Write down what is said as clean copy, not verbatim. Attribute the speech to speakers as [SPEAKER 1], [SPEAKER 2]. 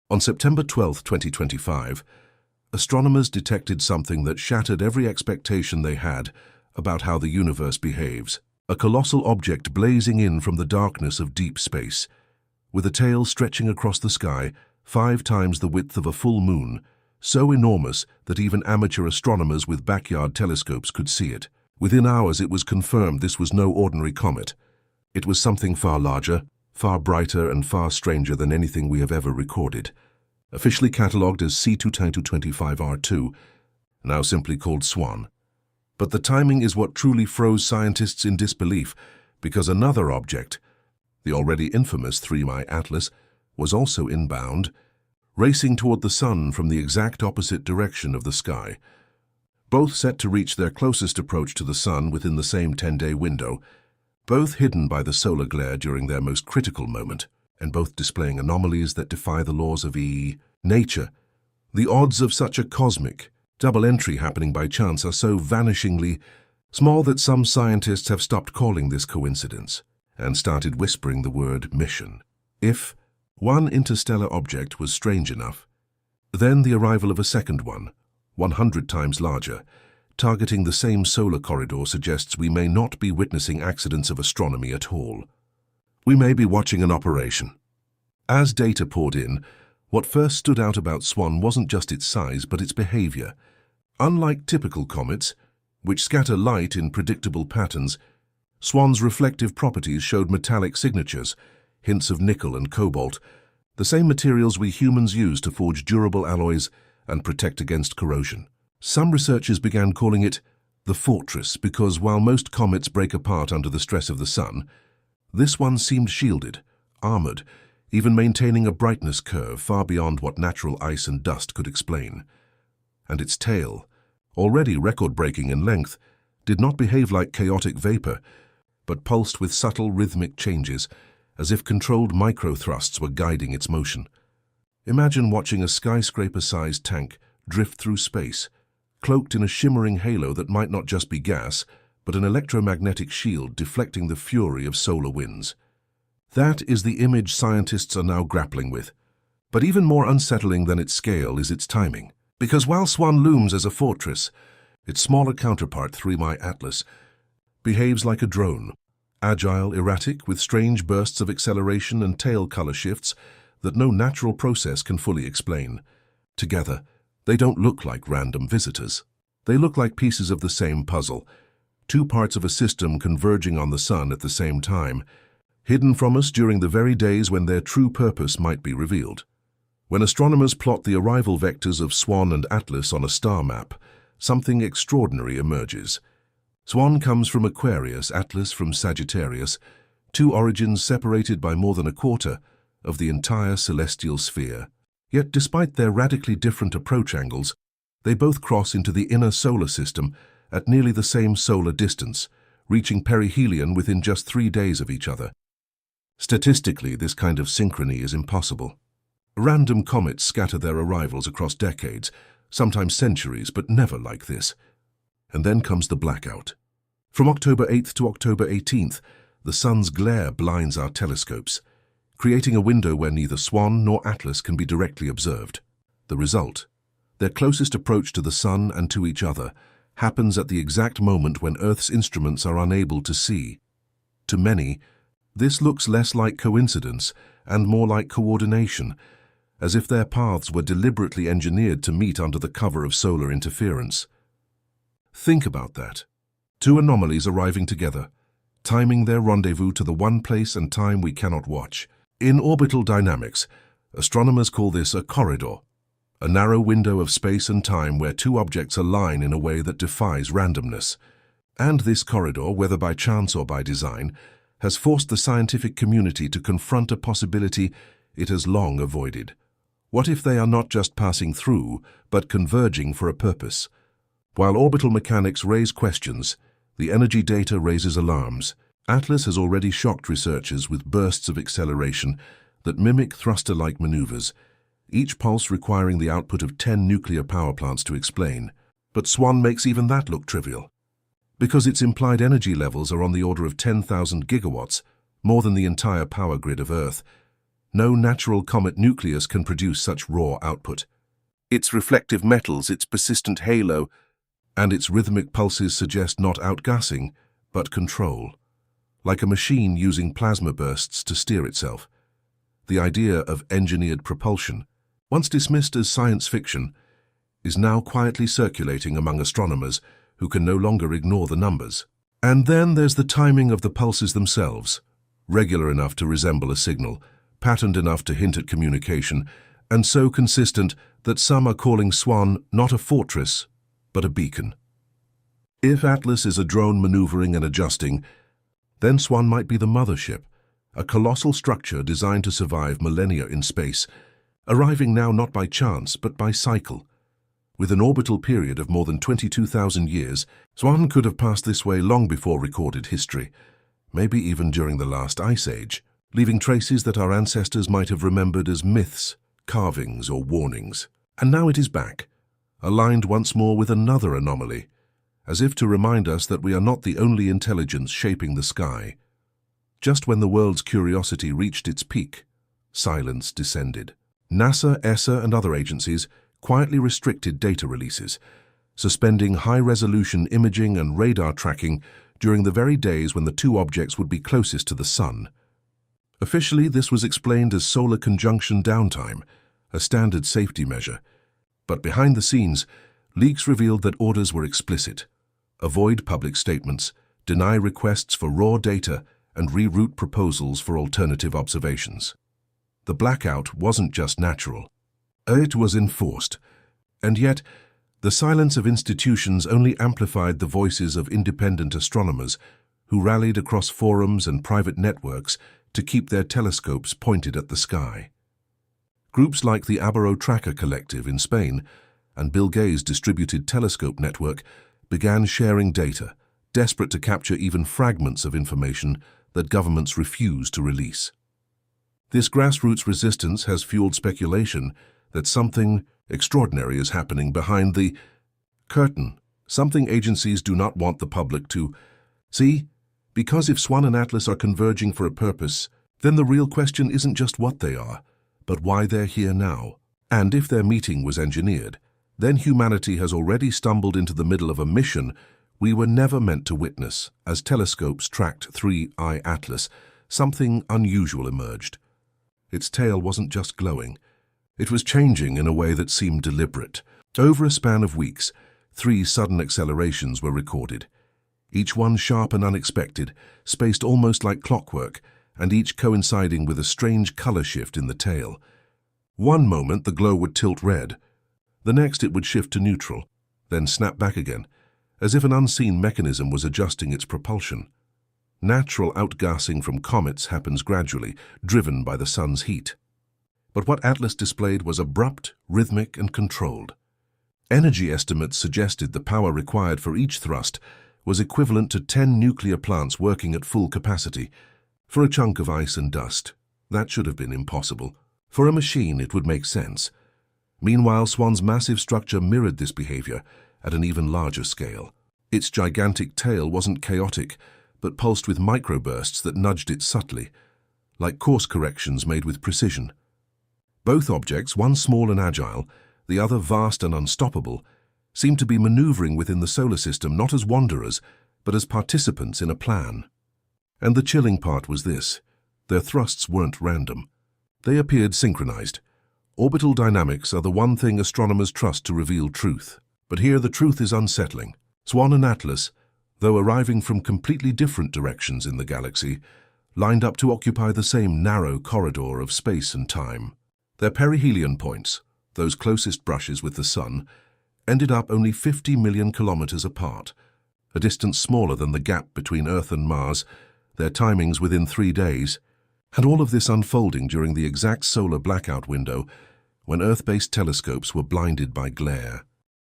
[SPEAKER 1] On September 12, 2025, astronomers detected something that shattered every expectation they had about how the universe behaves. A colossal object blazing in from the darkness of deep space, with a tail stretching across the sky 5 times the width of a full moon, so enormous that even amateur astronomers with backyard telescopes could see it. Within hours it was confirmed this was no ordinary comet. It was something far larger, far brighter and far stranger than anything we have ever recorded. Officially catalogued as C21025R2, now simply called SWAN. But the timing is what truly froze scientists in disbelief, because another object, the already infamous 3MI Atlas, was also inbound, racing toward the sun from the exact opposite direction of the sky. Both set to reach their closest approach to the sun within the same 10-day window, both hidden by the solar glare during their most critical moment, and both displaying anomalies that defy the laws of nature. The odds of such a cosmic double entry happening by chance are so vanishingly small that some scientists have stopped calling this coincidence and started whispering the word mission. If one interstellar object was strange enough, then the arrival of a second one, 100 times larger, targeting the same solar corridor suggests we may not be witnessing accidents of astronomy at all. We may be watching an operation. As data poured in, what first stood out about SWAN wasn't just its size, but its behavior. Unlike typical comets, which scatter light in predictable patterns, SWAN's reflective properties showed metallic signatures, hints of nickel and cobalt, the same materials we humans use to forge durable alloys and protect against corrosion. Some researchers began calling it the Fortress because while most comets break apart under the stress of the sun, this one seemed shielded, armored, even maintaining a brightness curve far beyond what natural ice and dust could explain. And its tail, already record-breaking in length, did not behave like chaotic vapor, but pulsed with subtle rhythmic changes, as if controlled micro-thrusts were guiding its motion. Imagine watching a skyscraper-sized tank drift through space, cloaked in a shimmering halo that might not just be gas, but an electromagnetic shield deflecting the fury of solar winds. That is the image scientists are now grappling with. But even more unsettling than its scale is its timing. Because while SWAN looms as a fortress, its smaller counterpart, 3MI Atlas, behaves like a drone, agile, erratic, with strange bursts of acceleration and tail color shifts that no natural process can fully explain. Together, they don't look like random visitors. They look like pieces of the same puzzle, 2 parts of a system converging on the sun at the same time, hidden from us during the very days when their true purpose might be revealed. When astronomers plot the arrival vectors of SWAN and Atlas on a star map, something extraordinary emerges. SWAN comes from Aquarius, Atlas from Sagittarius, 2 origins separated by more than a quarter of the entire celestial sphere. Yet despite their radically different approach angles, they both cross into the inner solar system at nearly the same solar distance, reaching perihelion within just 3 days of each other. Statistically, this kind of synchrony is impossible. Random comets scatter their arrivals across decades, sometimes centuries, but never like this. And then comes the blackout. From October 8th to October 18th, the sun's glare blinds our telescopes, creating a window where neither SWAN nor Atlas can be directly observed. The result, their closest approach to the sun and to each other, happens at the exact moment when Earth's instruments are unable to see. To many, this looks less like coincidence and more like coordination, as if their paths were deliberately engineered to meet under the cover of solar interference. Think about that. 2 anomalies arriving together, timing their rendezvous to the one place and time we cannot watch. In orbital dynamics, astronomers call this a corridor, a narrow window of space and time where 2 objects align in a way that defies randomness. And this corridor, whether by chance or by design, has forced the scientific community to confront a possibility it has long avoided. What if they are not just passing through, but converging for a purpose? While orbital mechanics raise questions, the energy data raises alarms. Atlas has already shocked researchers with bursts of acceleration that mimic thruster-like maneuvers, each pulse requiring the output of 10 nuclear power plants to explain. But SWAN makes even that look trivial, because its implied energy levels are on the order of 10,000 gigawatts, more than the entire power grid of Earth. No natural comet nucleus can produce such raw output. Its reflective metals, its persistent halo, and its rhythmic pulses suggest not outgassing, but control. Like a machine using plasma bursts to steer itself. The idea of engineered propulsion, once dismissed as science fiction, is now quietly circulating among astronomers who can no longer ignore the numbers. And then there's the timing of the pulses themselves, regular enough to resemble a signal, patterned enough to hint at communication, and so consistent that some are calling Swan not a fortress, but a beacon. If Atlas is a drone maneuvering and adjusting, then Swan might be the mothership, a colossal structure designed to survive millennia in space, arriving now not by chance but by cycle. With an orbital period of more than 22,000 years, Swan could have passed this way long before recorded history, maybe even during the last ice age, leaving traces that our ancestors might have remembered as myths, carvings, or warnings. And now it is back, aligned once more with another anomaly, as if to remind us that we are not the only intelligence shaping the sky. Just when the world's curiosity reached its peak, silence descended. NASA, ESA, and other agencies quietly restricted data releases, suspending high-resolution imaging and radar tracking during the very days when the two objects would be closest to the Sun. Officially, this was explained as solar conjunction downtime, a standard safety measure. But behind the scenes, leaks revealed that orders were explicit. Avoid public statements, deny requests for raw data, and reroute proposals for alternative observations. The blackout wasn't just natural. It was enforced, and yet the silence of institutions only amplified the voices of independent astronomers who rallied across forums and private networks to keep their telescopes pointed at the sky. Groups like the Abaro Tracker Collective in Spain and Bill Gates' distributed telescope network began sharing data, desperate to capture even fragments of information that governments refuse to release. This grassroots resistance has fueled speculation that something extraordinary is happening behind the curtain, something agencies do not want the public to see, because if Swan and Atlas are converging for a purpose, then the real question isn't just what they are, but why they're here now. And if their meeting was engineered, then humanity has already stumbled into the middle of a mission we were never meant to witness. As telescopes tracked 3I Atlas, something unusual emerged. Its tail wasn't just glowing. It was changing in a way that seemed deliberate. Over a span of weeks, 3 sudden accelerations were recorded. Each one sharp and unexpected, spaced almost like clockwork, and each coinciding with a strange color shift in the tail. One moment the glow would tilt red. The next it would shift to neutral, then snap back again, as if an unseen mechanism was adjusting its propulsion. Natural outgassing from comets happens gradually, driven by the sun's heat. But what Atlas displayed was abrupt, rhythmic, and controlled. Energy estimates suggested the power required for each thrust was equivalent to 10 nuclear plants working at full capacity. For a chunk of ice and dust, that should have been impossible. For a machine, it would make sense. Meanwhile, Swan's massive structure mirrored this behavior at an even larger scale. Its gigantic tail wasn't chaotic, but pulsed with microbursts that nudged it subtly, like course corrections made with precision. Both objects, one small and agile, the other vast and unstoppable, seemed to be maneuvering within the solar system not as wanderers, but as participants in a plan. And the chilling part was this: their thrusts weren't random. They appeared synchronized. Orbital dynamics are the one thing astronomers trust to reveal truth. But here the truth is unsettling. Swan and Atlas, though arriving from completely different directions in the galaxy, lined up to occupy the same narrow corridor of space and time. Their perihelion points, those closest brushes with the Sun, ended up only 50 million kilometers apart, a distance smaller than the gap between Earth and Mars, their timings within 3 days, and all of this unfolding during the exact solar blackout window when Earth-based telescopes were blinded by glare.